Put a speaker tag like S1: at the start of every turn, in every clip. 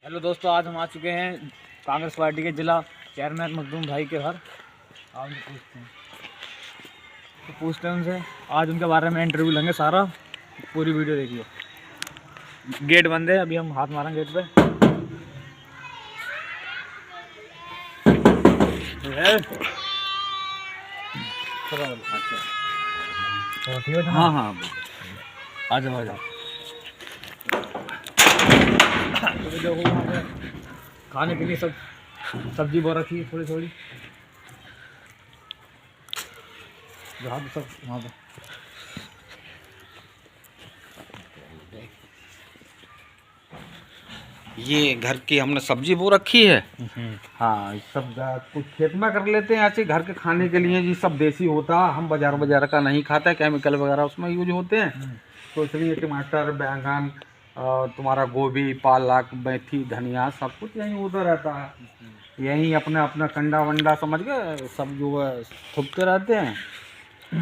S1: Hello दोस्तों, आज हम आ चुके हैं कांग्रेस पार्टी के जिला चेयरमैन मखदूम भाई के घर। आप पूछते हैं उनसे, आज उनके बारे में इंटरव्यू लेंगे सारा। पूरी वीडियो देखिए। गेट बंद है, अभी हम हाथ मारेंगे गेट पे। हाँ हाँ, आ जाओ आ जाओ। खाने के लिए सब सब्जी बहुत रखी है, थोड़ी थोड़ी जहाँ पे सब वहाँ पे।
S2: ये घर की हमने सब्जी बो रखी है। हाँ, सब कुछ खेत में कर लेते हैं ऐसे घर के खाने के लिए। ये सब देसी होता है, हम बाजार का नहीं खाते, केमिकल वगैरह उसमें यूज होते हैं। तो इसलिए टमाटर, बैंगन और तुम्हारा गोभी, पालक, मेथी, धनिया सब कुछ यहीं होता रहता है। यहीं अपना अपना कंडा वंडा समझ के सब जो है थुपते रहते हैं।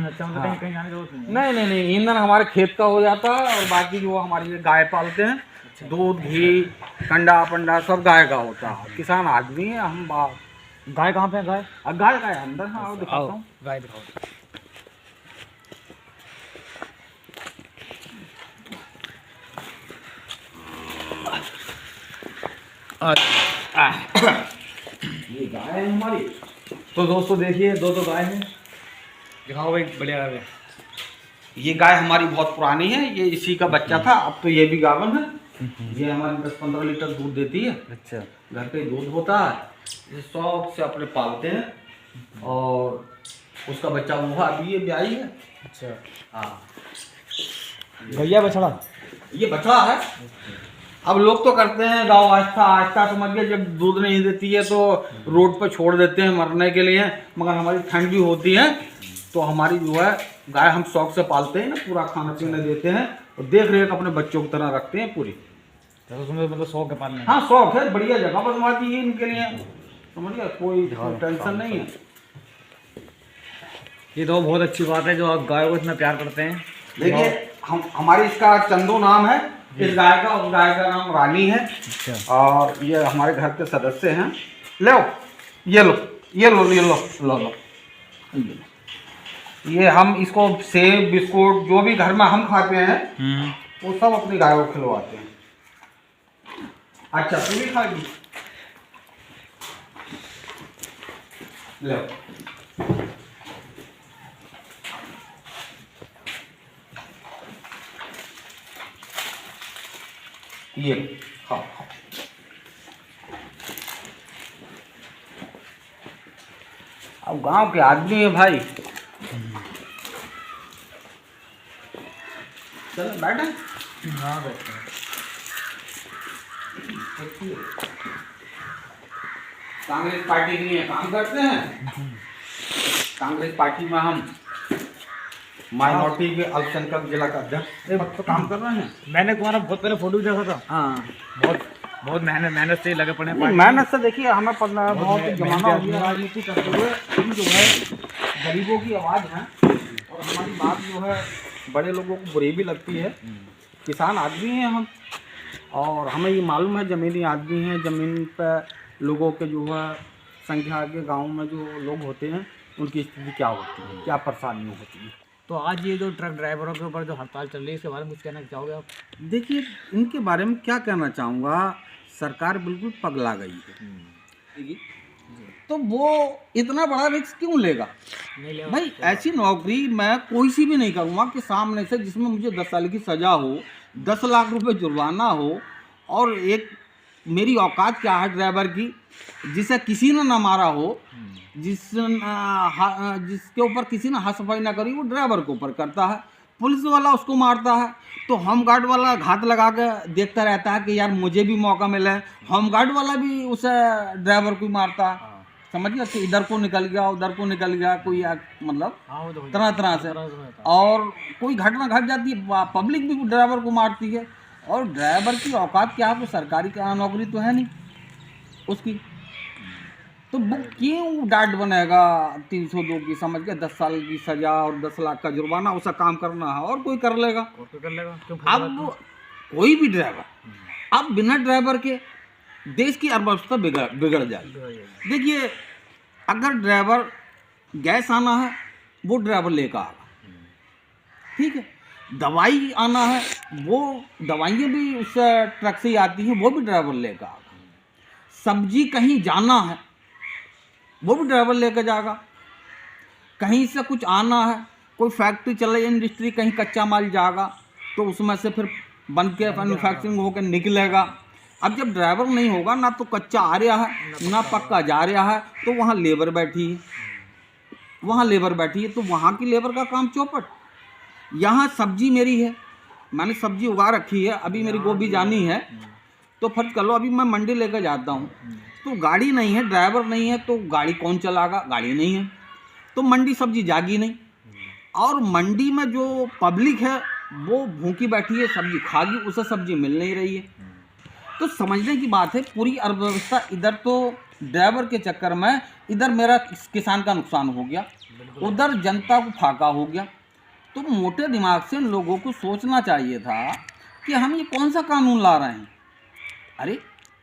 S1: अच्छा, मतलब कहीं जाने की जरूरत
S2: नहीं नहीं नहीं, ईंधन हमारे खेत का हो जाता है और बाकी जो हमारी ये गाय पालते हैं, दूध घी कंडा पंडा सब गाय का होता है। किसान आदमी है हम।
S1: गाय कहाँ पे है? गाय
S2: गाय का है अंदर। हाँ, और दिखाता हूँ।
S1: गाय दिखाओ।
S2: ये गाय है हमारी। तो दोस्तों देखिए, दो गाय हैं।
S1: दिखाओ भाई, बढ़िया गाय है।
S2: ये गाय हमारी बहुत पुरानी है, ये इसी का बच्चा था, अब तो ये भी गावन है। ये हमारी 10-15 लीटर दूध देती है।
S1: अच्छा,
S2: घर पे दूध होता है, ये शौक से अपने पालते हैं। और उसका बच्चा वो है, अभी ये ब्याई है।
S1: अच्छा।
S2: हाँ,
S1: भैया बछड़ा
S2: ये बछड़ा है। अब लोग तो करते हैं गाँव आस्था आस्था समझ के, जब दूध नहीं देती है तो रोड पर छोड़ देते हैं मरने के लिए। मगर हमारी ठंड भी होती है, तो हमारी जो है गाय हम शौक से पालते हैं ना, पूरा खाना पीना देते हैं और देख रेख अपने बच्चों की तरह रखते हैं पूरी।
S1: तो तुम्हें मतलब शौक है पालने?
S2: हाँ, शौक है, बढ़िया जगह बनवाती है इनके लिए, समझिए, कोई टेंशन नहीं है।
S1: ये तो बहुत अच्छी बात है जो आप गाय को इतना प्यार करते हैं।
S2: देखिए, हमारी इसका चंदू नाम है इस गाय का, उस गाय का नाम रानी है।
S1: अच्छा।
S2: और ये हमारे घर के सदस्य हैं। लो, ये लो, ये लो, ये लो, लो लो, ये हम इसको सेब बिस्कुट जो भी घर में हम खाते हैं वो सब अपनी गाय को खिलवाते हैं। अच्छा, तू भी खाएगी? लो, ये खाओ खाओ। अब गांव के आदमी है भाई। चलो बैठे।
S1: हाँ बैठते हैं।
S2: कांग्रेस पार्टी के लिए काम करते हैं। कांग्रेस पार्टी में हम माइनॉरिटी के अल्पसंख्यक जिला का अध्यक्ष पद पर काम कर रहे हैं।
S1: मैंने तुम्हारा बहुत पहले फोटो देखा था।
S2: हाँ,
S1: बहुत मेहनत से लगे पड़े हैं।
S2: मेहनत से। देखिए, हमें बहुत
S1: मेहनत
S2: जमाना हो
S1: है।
S2: गया राजनीति करते हुए। हम जो है गरीबों की आवाज़ है और हमारी बात जो है बड़े लोगों को बुरी भी लगती है। किसान आदमी हैं हम, और हमें ये मालूम है ज़मीनी आदमी हैं। ज़मीन पर लोगों के जो है संख्या के गाँव में जो लोग होते हैं उनकी स्थिति क्या होती है, क्या परेशानियाँ होती हैं।
S1: तो आज ये जो ट्रक ड्राइवरों के ऊपर जो हड़ताल चल रही है, इसके बारे में कुछ कहना चाहोगे आप?
S2: देखिए, इनके बारे में क्या कहना चाहूँगा, सरकार बिल्कुल पगला गई है। तो वो इतना बड़ा रिस्क क्यों लेगा भाई? ऐसी नौकरी मैं कोई सी भी नहीं करूँगा कि सामने से जिसमें मुझे 10 साल की सज़ा हो, 10 लाख रुपए जुर्माना हो, और एक मेरी औकात क्या है ड्राइवर की, जिसे किसी ने ना मारा हो, जिसके ऊपर किसी ने हाथ सफाई ना करी, वो ड्राइवर के ऊपर करता है। पुलिस वाला उसको मारता है तो होम गार्ड वाला घात लगा के देखता रहता है कि यार मुझे भी मौका मिले। होम गार्ड वाला भी उसे ड्राइवर को मारता है, समझिए, कि इधर को निकल गया, उधर को निकल गया, कोई मतलब तरह तरह से। और कोई घटना घट जाती है, पब्लिक भी ड्राइवर को मारती है। और ड्राइवर की औकात क्या है? तो सरकारी का नौकरी तो है नहीं उसकी, तो वो क्यों डांट बनेगा 302 की, समझ के 10 साल की सजा और 10 लाख का जुर्माना। उसे काम करना है और कोई कर लेगा।
S1: क्यों?
S2: अब कोई भी ड्राइवर अब बिना ड्राइवर के देश की अर्थव्यवस्था बिगड़ जाएगी। देखिए, अगर ड्राइवर गैस आना है वो ड्राइवर लेकर आएगा, ठीक है, दवाई आना है वो दवाइयाँ भी उस ट्रक से ही आती हैं, वो भी ड्राइवर लेकर आएगा, सब्जी कहीं जाना है वो भी ड्राइवर लेकर जाएगा, कहीं से कुछ आना है, कोई फैक्ट्री चल रही है, इंडस्ट्री, कहीं कच्चा माल जाएगा तो उसमें से फिर बन के मैन्युफैक्चरिंग होकर निकलेगा। अब जब ड्राइवर नहीं होगा, ना तो कच्चा आ रहा है ना पक्का जा रहा है, तो वहाँ लेबर बैठी है, तो वहाँ की लेबर का काम चौपट। यहाँ सब्जी मेरी है, मैंने सब्जी उगा रखी है, अभी मेरी गोभी जानी है, तो फर्ज कर लो अभी मैं मंडी लेकर जाता हूँ, तो गाड़ी नहीं है, ड्राइवर नहीं है, तो गाड़ी कौन चलाएगा? गाड़ी नहीं है तो मंडी सब्जी जागी नहीं, और मंडी में जो पब्लिक है वो भूखी बैठी है, सब्जी खागी, उसे सब्जी मिल नहीं रही है। तो समझने की बात है, पूरी अर्थव्यवस्था इधर तो ड्राइवर के चक्कर में, इधर मेरा किसान का नुकसान हो गया, उधर जनता को फाका हो गया। तो मोटे दिमाग से लोगों को सोचना चाहिए था कि हम ये कौन सा कानून ला रहे हैं। अरे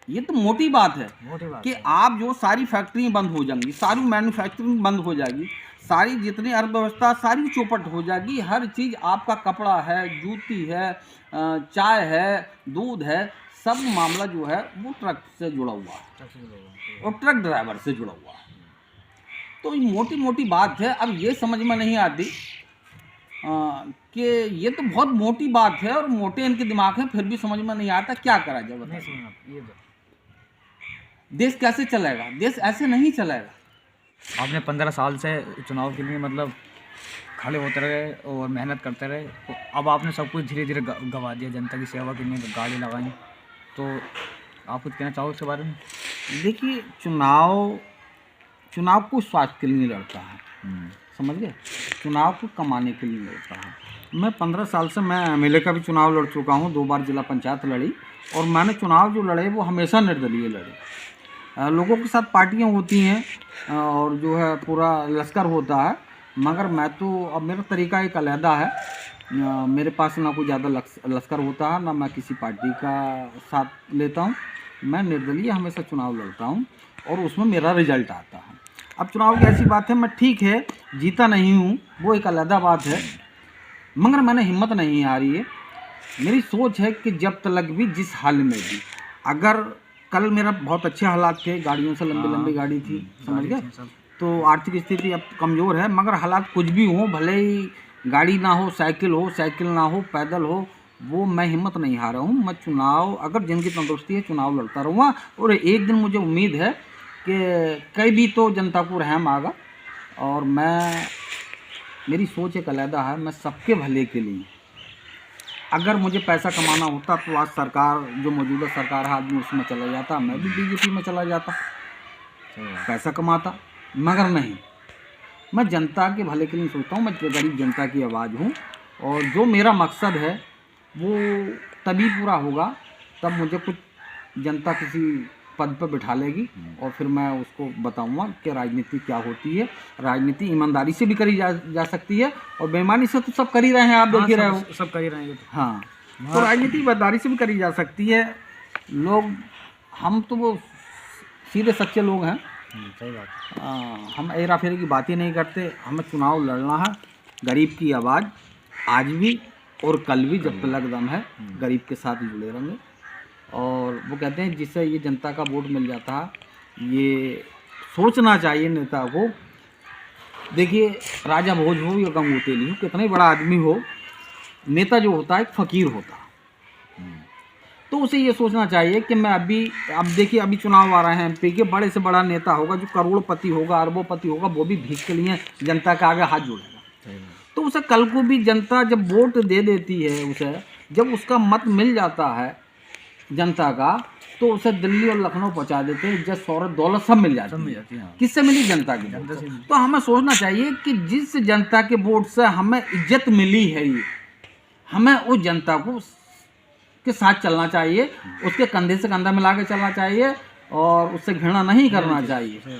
S2: ये तो मोटी बात है कि आप जो सारी फैक्ट्री बंद हो जाएंगी, सारी मैन्युफैक्चरिंग बंद हो जाएगी, सारी जितनी अर्थव्यवस्था सारी चौपट हो जाएगी, हर चीज़ आपका कपड़ा है, जूती है, चाय है, दूध है, सब मामला जो है वो ट्रक से जुड़ा हुआ है और ट्रक ड्राइवर से जुड़ा हुआ है। तो ये मोटी मोटी बात है। अब ये समझ में नहीं आती कि ये तो बहुत मोटी बात है और मोटे इनके दिमाग हैं, फिर भी समझ में नहीं आता क्या करा जाए। बताइए देश कैसे चलेगा? देश ऐसे नहीं चलेगा।
S1: आपने 15 साल से चुनाव के लिए मतलब खड़े होते रहे और मेहनत करते रहे, तो अब आपने सब कुछ धीरे धीरे गंवा दिया, जनता की सेवा के लिए गाड़ी लगाई, तो आप कुछ कहना चाहो उसके बारे में?
S2: देखिए, चुनाव को स्वार्थ के लिए लड़ता है, समझ गए, चुनाव को कमाने के लिए लड़ता है। मैं 15 साल से मैं MLA का भी चुनाव लड़ चुका हूँ, 2 बार जिला पंचायत लड़ी, और मैंने चुनाव जो लड़े वो हमेशा निर्दलीय लड़े। लोगों के साथ पार्टियाँ होती हैं और जो है पूरा लश्कर होता है, मगर मैं तो, अब मेरा तरीका एक अलहदा है, मेरे पास ना कोई ज़्यादा लश्कर होता है, ना मैं किसी पार्टी का साथ लेता हूँ, मैं निर्दलीय हमेशा चुनाव लड़ता हूँ और उसमें मेरा रिजल्ट आता है। अब चुनाव की ऐसी बात है, मैं ठीक है जीता नहीं हूँ, वो एक अलहदा बात है, मगर मैंने हिम्मत नहीं हारी है। मेरी सोच है कि जब तक भी, जिस हाल में भी, अगर कल मेरा बहुत अच्छे हालात थे, गाड़ियों से लंबी लंबी गाड़ी थी, समझ गए, तो आर्थिक स्थिति अब कमज़ोर है, मगर हालात कुछ भी हो, भले ही गाड़ी ना हो, साइकिल ना हो, पैदल हो, वो मैं हिम्मत नहीं हारा हूँ। मैं चुनाव, अगर जिनकी तंदुरुस्ती है, चुनाव लड़ता रहूँगा, और एक दिन मुझे उम्मीद है कि कई भी तो जनता को रहम आगा, और मेरी सोच एक अलहदा है, मैं सबके भले के लिए, अगर मुझे पैसा कमाना होता तो आज सरकार, जो मौजूदा सरकार है, आदमी उसमें चला जाता, मैं भी BJP में चला जाता, पैसा कमाता, मगर नहीं, मैं जनता के भले के लिए सोचता हूँ। मैं गरीब जनता की आवाज़ हूँ, और जो मेरा मकसद है वो तभी पूरा होगा तब मुझे कुछ जनता किसी पद पर बिठा लेगी, और फिर मैं उसको बताऊंगा कि राजनीति क्या होती है। राजनीति ईमानदारी से भी करी जा सकती है, और बेईमानी से तो सब कर ही रहे हैं, आप देख ही रहे हो,
S1: सब कर ही रहे हैं।
S2: हाँ, तो राजनीति ईमानदारी से भी करी जा सकती है। लोग, हम तो वो सीधे सच्चे लोग हैं,
S1: सही बात।
S2: हम हेरा फेरी की बात ही नहीं करते। हमें चुनाव लड़ना है, गरीब की आवाज़ आज भी और कल भी, जब तक दम है, गरीब के साथ जुड़े रहेंगे। और वो कहते हैं जिससे ये जनता का वोट मिल जाता है, ये सोचना चाहिए नेता को। देखिए, राजा भोज हो या गंगोतेली हो, कितना ही बड़ा आदमी हो, नेता जो होता है एक फ़कीर होता है। तो उसे ये सोचना चाहिए कि मैं अब देखिए, अभी चुनाव आ रहे हैं MP के, बड़े से बड़ा नेता होगा जो करोड़पति होगा, अरबोपति होगा, वो भी भीख के लिए जनता के आगे हाथ जोड़ेगा। तो उसे कल को भी जनता जब वोट दे देती है, उसे जब उसका मत मिल जाता है जनता का, तो उसे दिल्ली और लखनऊ पहुंचा देते हैं, इज्जत, शौहरत, दौलत सब मिल जाती है। किससे मिली? जनता की जनता से। तो हमें सोचना चाहिए कि जिस जनता के वोट से हमें इज्जत मिली है, ये हमें उस जनता को के साथ चलना चाहिए, उसके कंधे से कंधा मिला के चलना चाहिए, और उससे घृणा नहीं करना चाहिए।